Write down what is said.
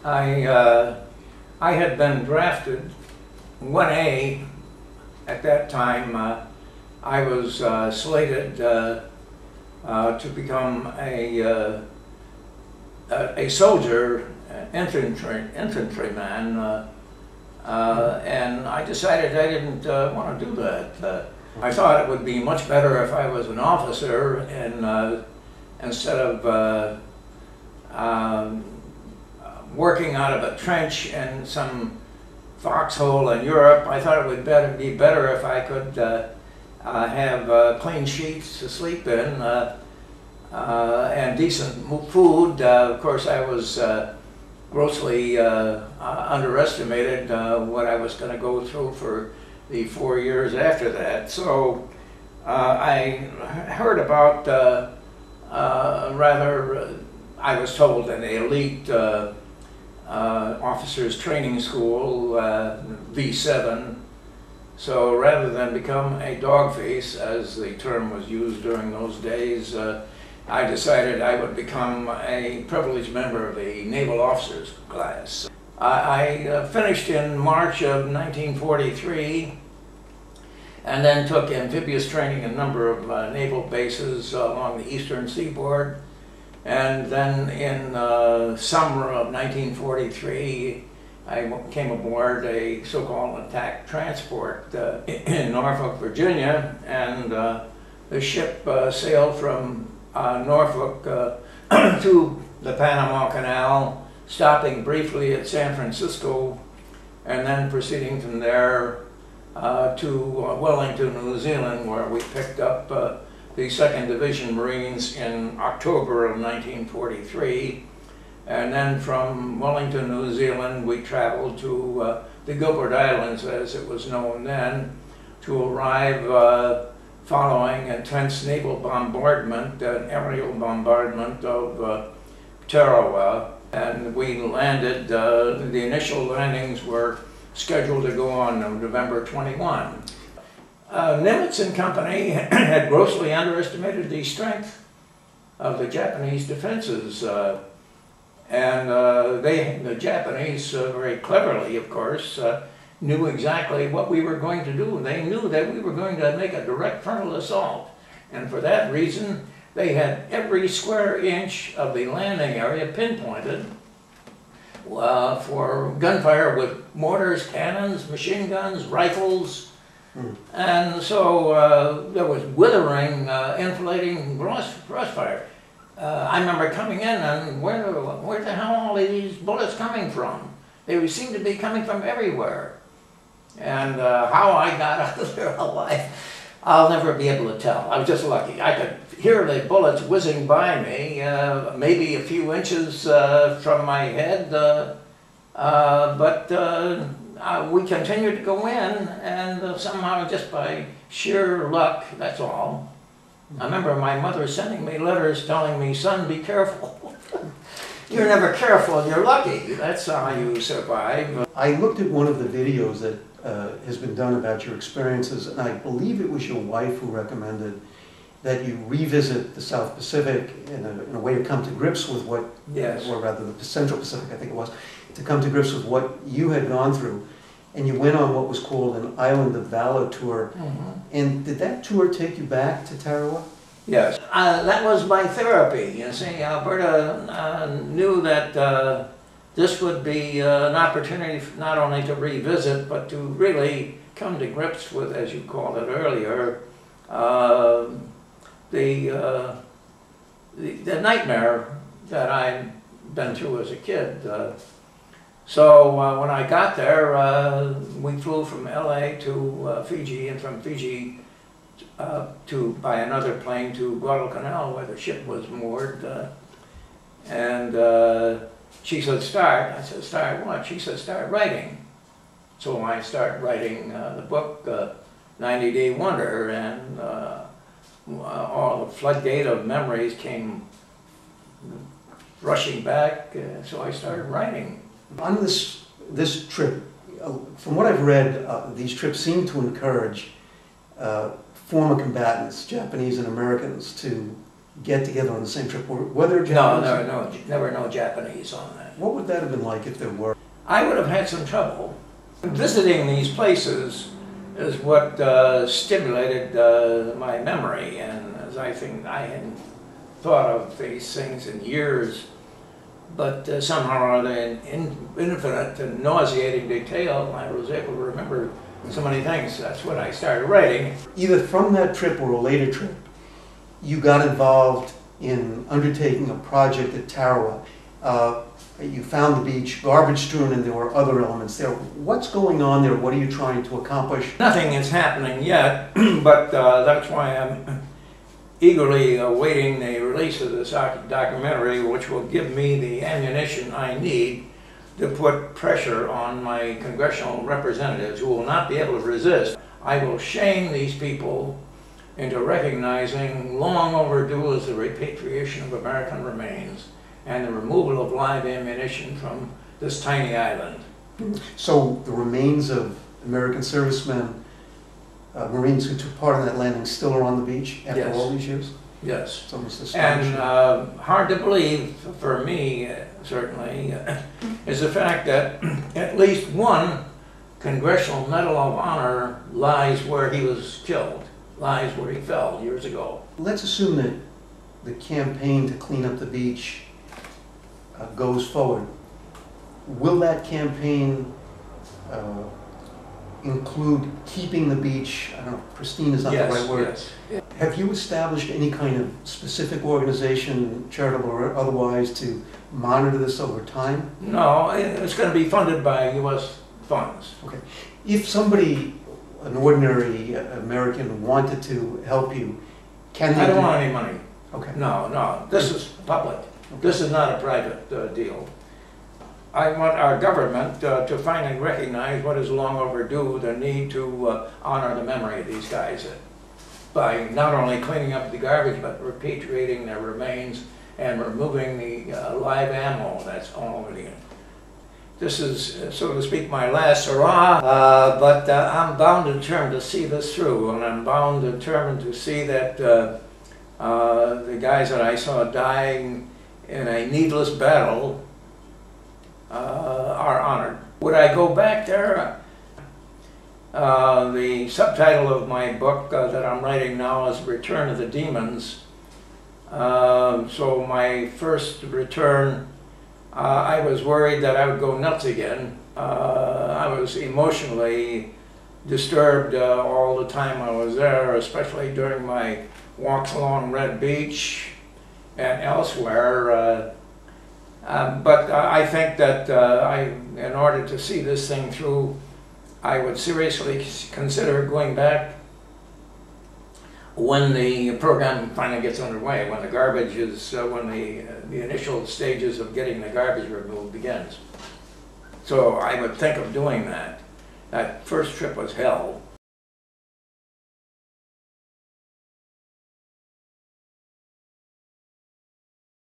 I, I had been drafted 1A at that time. I was slated to become a soldier, infantryman, and I decided I didn't want to do that. I thought it would be much better if I was an officer, and instead of working out of a trench in some foxhole in Europe, I thought it would be better if I could have clean sheets to sleep in and decent food. Of course, I was grossly underestimated what I was going to go through for the 4 years after that. So I heard about I was told an elite officers training school, V7. So rather than become a dogface, as the term was used during those days, I decided I would become a privileged member of the naval officers class. I finished in March of 1943 and then took amphibious training in a number of naval bases along the eastern seaboard. And then in summer of 1943, I came aboard a so-called attack transport in Norfolk, Virginia, and the ship sailed from Norfolk to the Panama Canal, stopping briefly at San Francisco, and then proceeding from there to Wellington, New Zealand, where we picked up the 2nd Division Marines in October of 1943. And then from Wellington, New Zealand, we traveled to the Gilbert Islands, as it was known then, to arrive following intense naval bombardment, an aerial bombardment of Tarawa. And we landed, the initial landings were scheduled to go on November 21. Nimitz and Company had grossly underestimated the strength of the Japanese defenses. The Japanese, very cleverly, of course, knew exactly what we were going to do. They knew that we were going to make a direct frontal assault. And for that reason, they had every square inch of the landing area pinpointed for gunfire with mortars, cannons, machine guns, rifles. And so there was withering, enfilading crossfire. I remember coming in and where the hell are all these bullets coming from? They seemed to be coming from everywhere. And how I got out of there alive, I'll never be able to tell. I was just lucky. I could hear the bullets whizzing by me, maybe a few inches from my head, but we continued to go in, and somehow, just by sheer luck, that's all. I remember my mother sending me letters telling me, "Son, be careful." You're never careful, you're lucky. That's how you survive. I looked at one of the videos that has been done about your experiences, and I believe it was your wife who recommended that you revisit the South Pacific in a way to come to grips with what, yes, or rather the Central Pacific, I think it was, to come to grips with what you had gone through. And you went on what was called an Island of Valor tour. And did that tour take you back to Tarawa? Yes. That was my therapy. You see, Alberta knew that this would be an opportunity not only to revisit, but to really come to grips with, as you called it earlier, the nightmare that I'd been through as a kid. So when I got there, we flew from LA to Fiji, and from Fiji by another plane to Guadalcanal, where the ship was moored. She said, "Start." I said, "Start what?" She said, "Start writing." So I started writing the book, 90-Day Wonder, and all the floodgate of memories came rushing back, so I started writing. On this trip, from what I've read, these trips seem to encourage former combatants, Japanese and Americans, to get together on the same trip? Were there No, Japanese? no, never no Japanese on that. What would that have been like if there were? I would have had some trouble. Visiting these places is what stimulated my memory, and as I think I hadn't thought of these things in years, but somehow or other in infinite and nauseating detail, I was able to remember so many things. That's when I started writing. Either from that trip or a later trip, you got involved in undertaking a project at Tarawa. You found the beach garbage strewn and there were other elements there. What's going on there? What are you trying to accomplish? Nothing is happening yet, but that's why I'm eagerly awaiting the release of this documentary, which will give me the ammunition I need to put pressure on my congressional representatives, who will not be able to resist. I will shame these people into recognizing long overdue is the repatriation of American remains and the removal of live ammunition from this tiny island. So the remains of American servicemen, Marines who took part in that landing still are on the beach after Yes. all these years? Yes. It's almost astonishing. And hard to believe, for me certainly, is the fact that at least one Congressional Medal of Honor lies where he was killed, lies where he fell years ago. Let's assume that the campaign to clean up the beach goes forward. Will that campaign include keeping the beach, I don't know, pristine is not the right word. Yes. Have you established any kind of specific organization, charitable or otherwise, to monitor this over time? No, it's going to be funded by U.S. funds. Okay. If somebody, an ordinary American, wanted to help you, can they? I don't want any money. Okay. No, no. This is public. This is not a private deal. I want our government to finally recognize what is long overdue, the need to honor the memory of these guys by not only cleaning up the garbage, but repatriating their remains and removing the live ammo that's all over the end. This is, so to speak, my last hurrah, but I'm bound and determined to see this through, and I'm bound and determined to see that the guys that I saw dying in a needless battle are honored. Would I go back there? The subtitle of my book that I'm writing now is Return of the Demons. So my first return, I was worried that I would go nuts again. I was emotionally disturbed all the time I was there, especially during my walks along Red Beach and elsewhere. But I think that in order to see this thing through, I would seriously consider going back when the program finally gets underway, when the garbage is, when the initial stages of getting the garbage removed begins. So I would think of doing that. That first trip was hell.